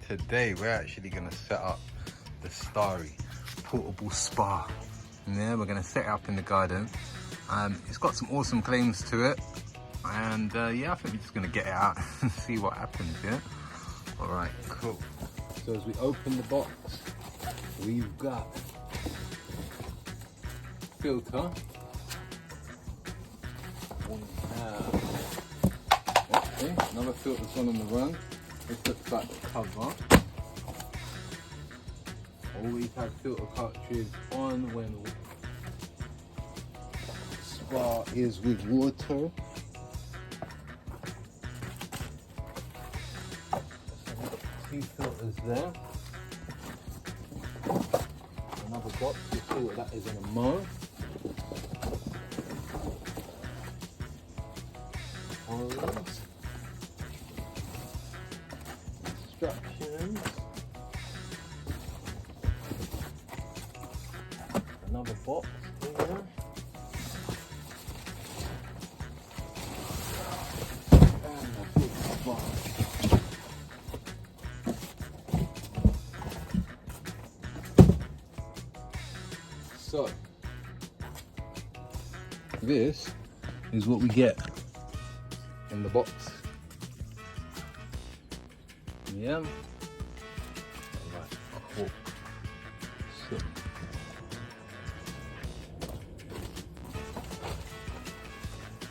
today we're actually going to set up the Starry portable spa. Yeah, we're going to set it up in the garden. It's got some awesome claims to it, and yeah, I think we're just going to get it out and see what happens. Yeah, all right, cool. So as we open the box, we've got filter. Okay, another filter's gone on the run. This looks like the cover. Always have filter cartridge on when spa is with water. Two filters there. Another box with filter that is in a mug. Instructions. Another box here. And a big box. So, this is what we get in the box. Yeah. Alright, cool. So,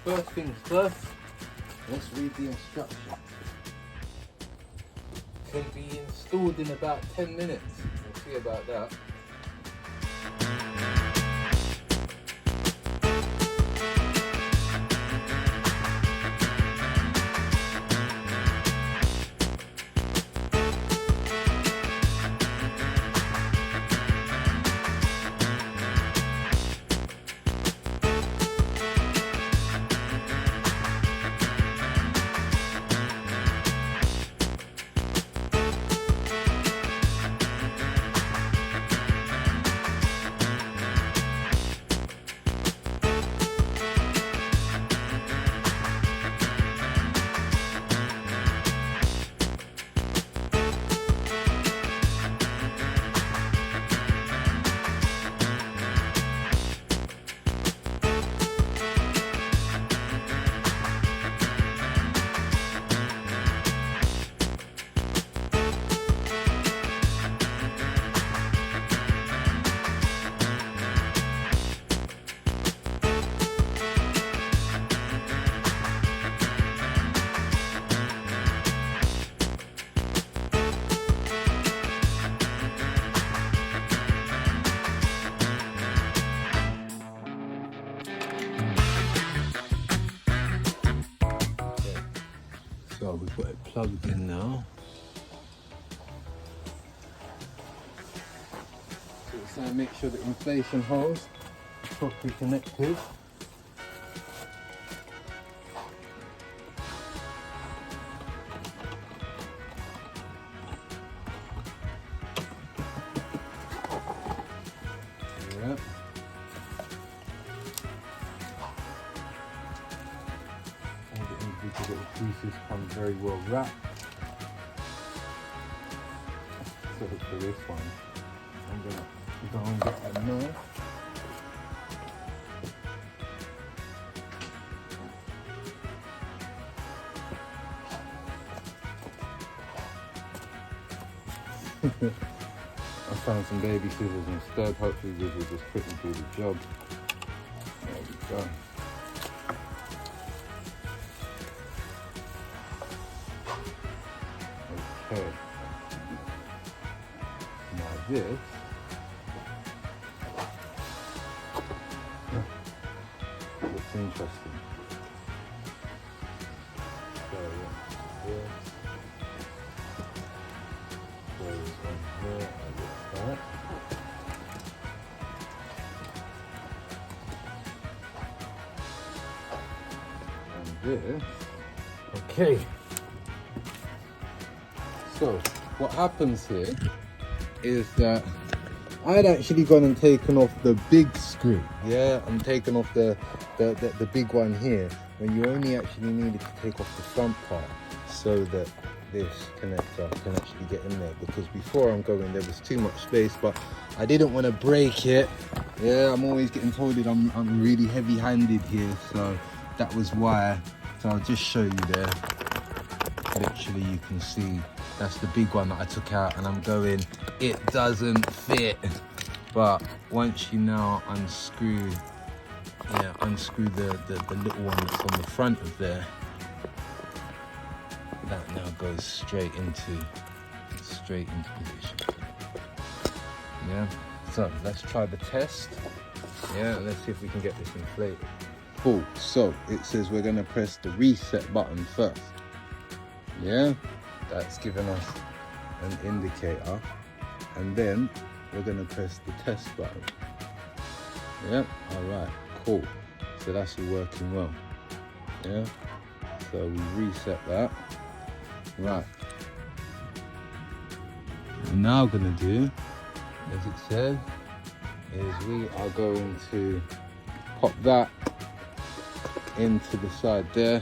first things first, let's read the instructions. Can be installed in about 10 minutes. We'll see about that. So we've got it plugged in now. So it's going to make sure the inflation hose is properly connected. Yep. Little pieces come very well wrapped. So for this one, I'm gonna go and get a knife. I found some baby scissors instead. Hopefully this will just quickly do the job. There we go. Okay. Now this looks interesting. So this goes on here like that. And this, okay. So what happens here is that I had actually gone and taken off the big screw, yeah, and taken off the big one here, when you only actually needed to take off the front part so that this connector can actually get in there, because before I'm going there was too much space, but I didn't want to break it. Yeah, I'm always getting told that I'm really heavy-handed here, so that was why. So I'll just show you there. Literally, you can see that's the big one that I took out, and I'm going, it doesn't fit. But once you now unscrew the little one that's on the front of there, that now goes straight into position. Yeah, so let's try the test. Yeah, let's see if we can get this inflated. Cool, so it says we're gonna press the reset button first. Yeah, that's giving us an indicator, and then we're gonna press the test button. Yeah, all right, cool. So that's all working well. Yeah, so we reset that. Right. What we're now gonna do, as it said, is we are going to pop that into the side there.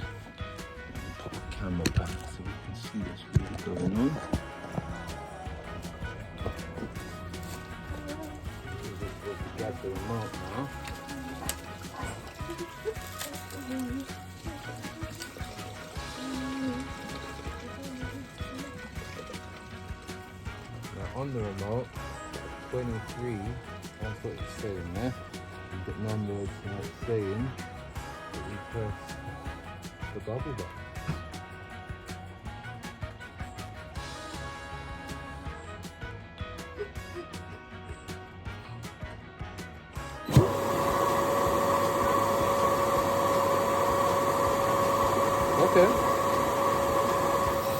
Pop the camera back so we can see what's really going on. Grab the remote now. Now on the remote, 23, that's what it's saying there. You've got numbers and it's saying that we press the bubble button. Okay,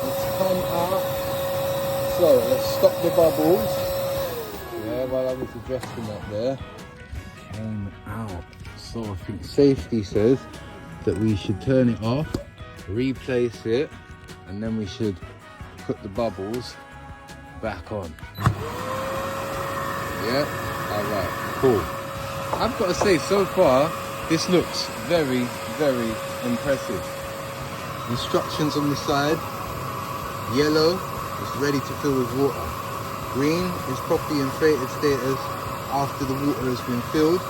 let's come out. So let's stop the bubbles. Yeah, while I was adjusting that there, came out. So I think safety says that we should turn it off, replace it, and then we should put the bubbles back on. Yeah, all right, cool. I've got to say, so far, this looks very, very impressive. Instructions on the side. Yellow is ready to fill with water. Green is properly inflated status after the water has been filled.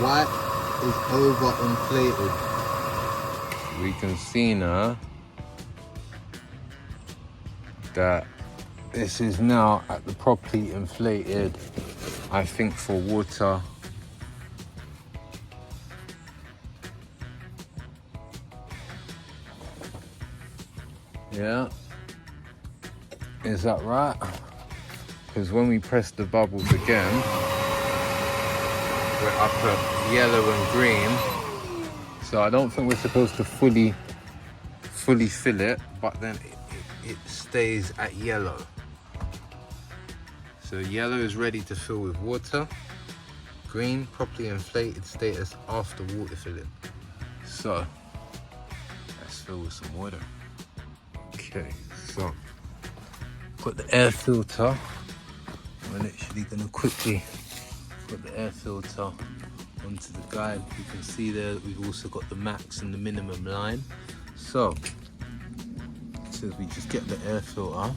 White is overinflated. We can see now that this is now at the properly inflated, I think, for water. Yeah, is that right? Because when we press the bubbles again, we're up at yellow and green. So I don't think we're supposed to fully fill it, but then it stays at yellow. So yellow is ready to fill with water. Green, properly inflated status after water filling. So let's fill with some water. Okay, so put the air filter. We're literally gonna quickly put the air filter onto the guide. You can see there that we've also got the max and the minimum line. So it says we just get the air filter. One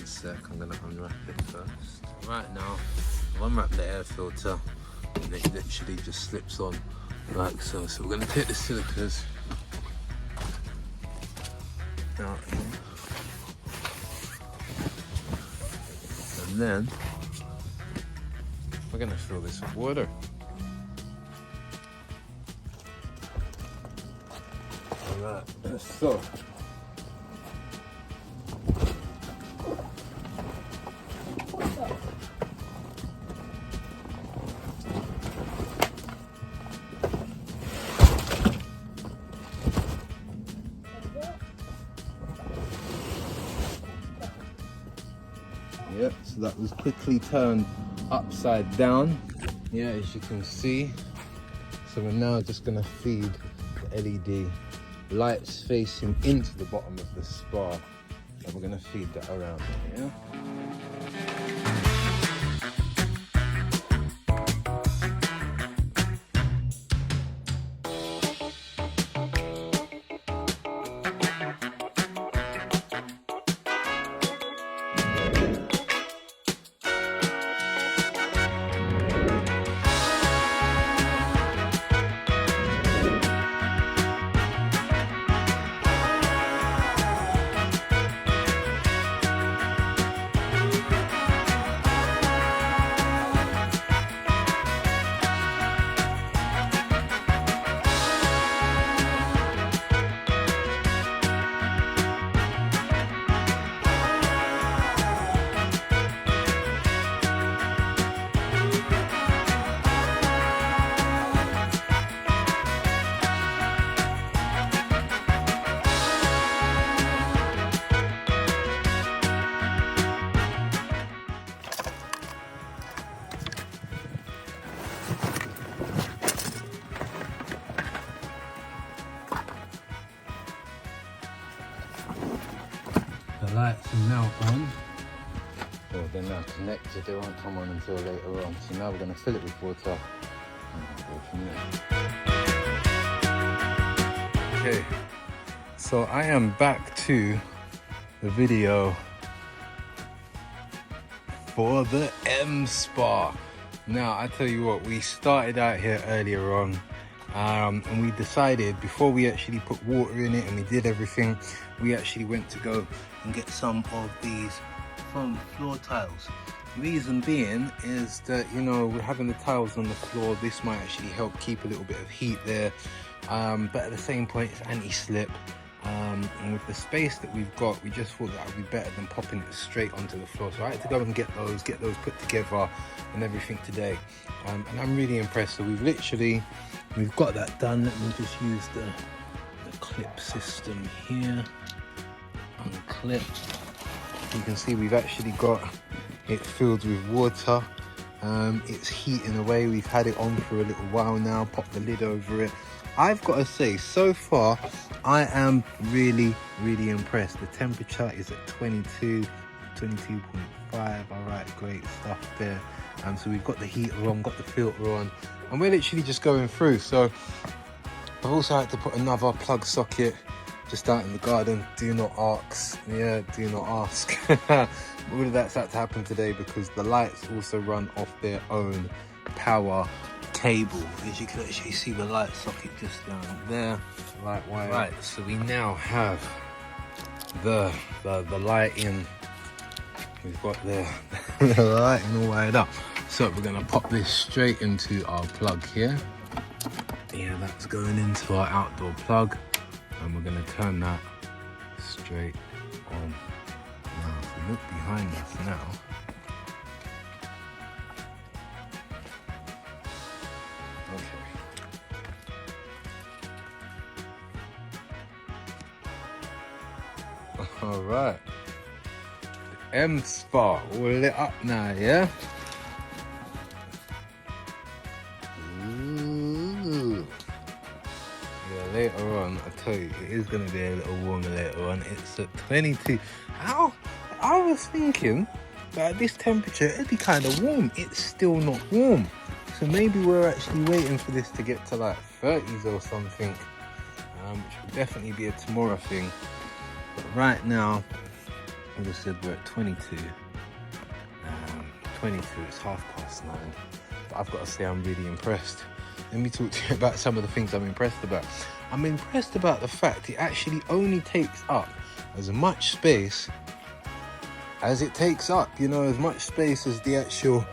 sec, I'm gonna unwrap it first. Right now, I've unwrapped the air filter and it literally just slips on like so. So we're gonna take the silicas out here. And then we're gonna fill this with water. Alright, so yeah, so that was quickly turned upside down. Yeah, as you can see. So we're now just gonna feed the LED lights facing into the bottom of the spa, and we're gonna feed that around here. lights are now on. Well, they're now connected, they won't come on until later on. So now we're going to fill it with water and go from there. Okay, so I am back to the video for the M Spa. Now, I tell you what, we started out here earlier on and we decided before we actually put water in it and we did everything, we actually went to go and get some of these foam floor tiles. Reason being is that, you know, we're having the tiles on the floor, this might actually help keep a little bit of heat there, but at the same point it's anti-slip, and with the space that we've got, we just thought that would be better than popping it straight onto the floor. So I had to go and get those put together and everything today, and I'm really impressed. So we've got that done. Let me just use the clip system here. Unclip. You can see we've actually got it filled with water. It's heating away. We've had it on for a little while now. Pop the lid over it. I've got to say, so far I am really impressed. The temperature is at 22.5. All right, great stuff there. So we've got the heater on, got the filter on, and we're literally just going through. So I've also had to put another plug socket just out in the garden. Do not ask. Yeah, do not ask. All of that's had to happen today because the lights also run off their own power cable. As you can actually see the light socket just down there. Light wire. Right, so we now have the lighting. We've got the lighting all wired up. So we're gonna pop this straight into our plug here. Yeah, that's going into our outdoor plug. And we're going to turn that straight on. Now, if we look behind us now, okay. All right, the M Spa all lit up now, yeah? Later on, I tell you, it is going to be a little warmer later on. It's at 22. How? I was thinking that at this temperature, it'd be kind of warm. It's still not warm. So maybe we're actually waiting for this to get to like 30s or something, which will definitely be a tomorrow thing. But right now, as I said, we're at 22. 22, it's 9:30. But I've got to say, I'm really impressed. Let me talk to you about some of the things I'm impressed about. I'm impressed about the fact it actually only takes up as much space as it takes up, you know, as much space as the actual,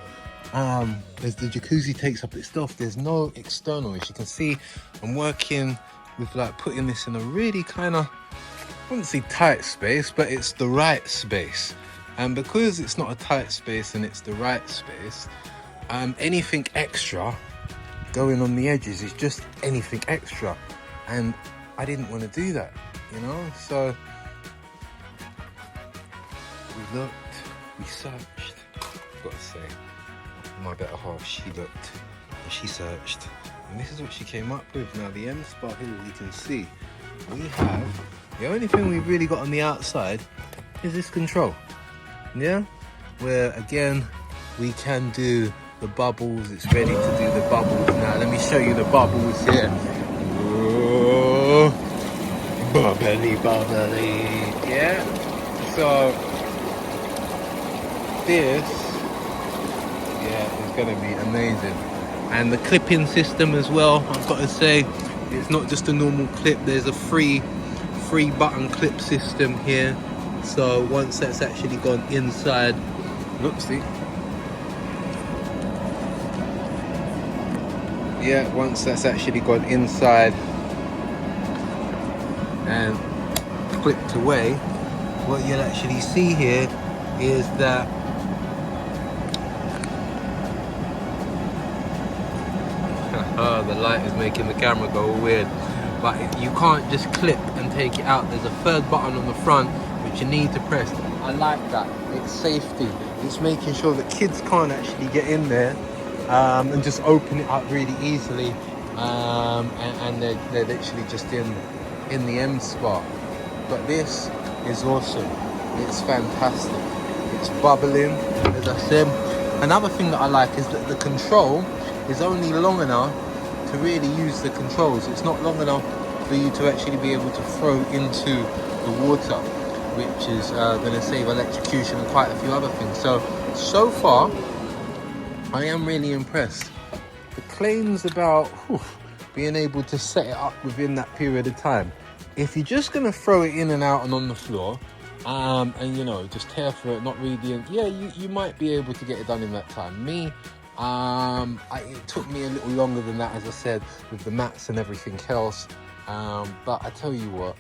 as the jacuzzi takes up itself. There's no external. As you can see, I'm working with like putting this in a really kind of, I wouldn't say tight space, but it's the right space. And because it's not a tight space and it's the right space, anything extra going on the edges is just anything extra, and I didn't want to do that, you know. So we looked, we searched. I've got to say, my better half, she looked and she searched, and this is what she came up with. Now the M Spa here, you can see we have, the only thing we've really got on the outside is this control, yeah, where again we can do the bubbles. It's ready to do the bubbles now. Let me show you the bubbles here. Ooh, bubbly, yeah. So this, yeah, is gonna be amazing. And the clipping system as well, I've got to say, it's not just a normal clip. There's a free button clip system here. So once that's actually gone inside, look, yeah, once that's actually gone inside and clipped away, what you'll actually see here is that the light is making the camera go weird, but you can't just clip and take it out. There's a third button on the front which you need to press. I like that. It's safety. It's making sure that kids can't actually get in there and just open it up really easily, and they're literally just in the M Spa. But this is awesome. It's fantastic. It's bubbling, as I said. Another thing that I like is that the control is only long enough to really use the controls. It's not long enough for you to actually be able to throw into the water, which is going to save electrocution and quite a few other things. So far, I am really impressed. The claims about being able to set it up within that period of time. If you're just going to throw it in and out and on the floor, and you know, just tear through it, not really, yeah, you might be able to get it done in that time. Me, it took me a little longer than that, as I said, with the mats and everything else. But I tell you what,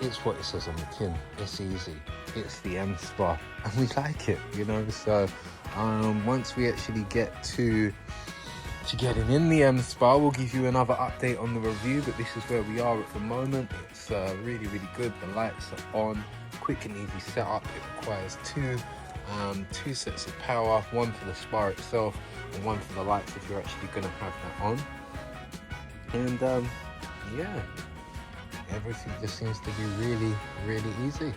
it's what it says on the tin. It's easy. It's the M Spa, and we like it, you know. So once we actually get to getting in the M Spa, we'll give you another update on the review, but this is where we are at the moment. It's really, really good. The lights are on, quick and easy setup. It requires two sets of power, one for the spa itself and one for the lights if you're actually going to have that on. And yeah, everything just seems to be really, really easy.